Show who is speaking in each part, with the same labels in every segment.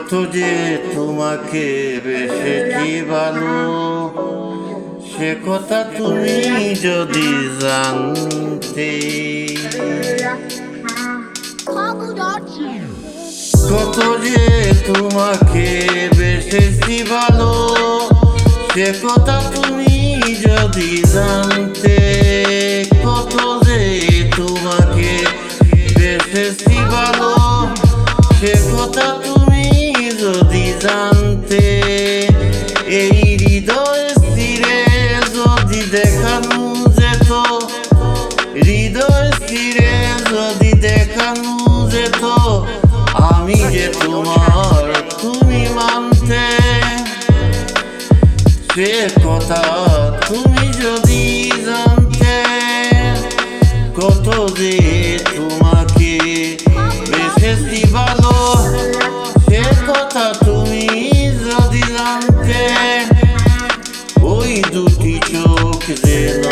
Speaker 1: কত যে তোমাকে বেশি ভালো, সে কথা তুমি যদি জানতে। কত যে তোমাকে বেশি ভালো, সে কথা তুমি যদি জানতে। কত যে তোমাকে বেশি ভালো, সে কথা তুমি যদি জানতে। এই হৃদয় ছিঁড়ে যদি দেখানো যেত, হৃদয় ছিঁড়ে যদি দেখানো যেত, আমি যে তোমার তুমি মানতে। সে কথা তুমি যদি জানতে। কত যে তোমাকে বেশি ভালো, সে কথা তুমি যদি জানতে। ওই দুটি চোখ যেন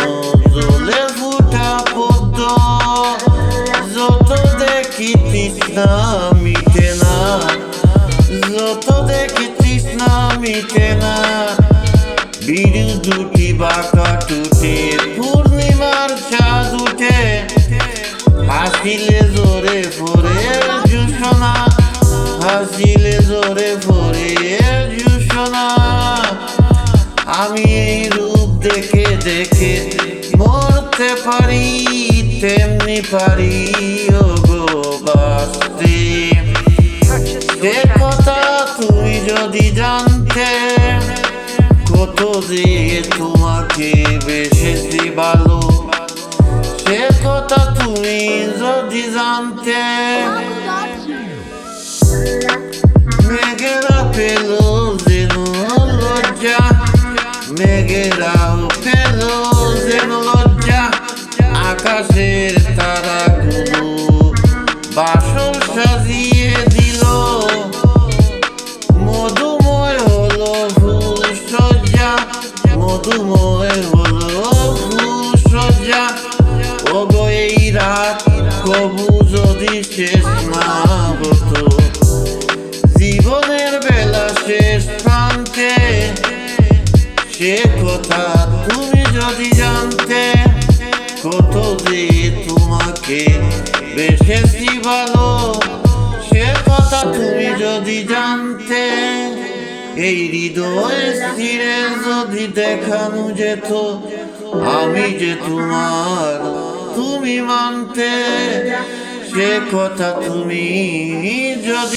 Speaker 1: জ্বলে ফুটা পদ্ম, যত দেখি তৃষ্ণা মিটে না, যত দেখি তৃষ্ণা মিটে না। বিরু দুটি বাঁকা টুটে পূর্ণিমার চাঁদ উঠে, হাসিলে জোরে ভরে জোছনা, হাসিলে জোরে ভরে জোছনা। আমি এই রূপ দেখে দেখে মরতে পারি, তেমনি পারি ওগো বাঁচতে। সে কথা তুমি যদি জানতে। কত যে তোমাকে বেশি ভালো, সে কথা তুমি যদি জানতে। মেঘেরা পেল যেন লজ্জা, মেঘেরাও পেল যেন লজ্জা। আকাশের তারাগুলো বাসর সাজিয়ে দিল, মধুময় হলো ফুল সজ্জা, মধুময় হলো ফুল সজ্জা। ওগো এই রাত কবু যদি শেষ না হতো, জীবনের বেলা শেষ প্রান্তে। সে কথা তুমি যদি জানতে। কত যে তোমাকে বেশি ভালো, সে কথা তুমি যদি জানতে। এই হৃদয় ছিঁড়ে যদি দেখানো যেত, আমি যে তোমার তুমি মানতে। সে কথা তুমি যদি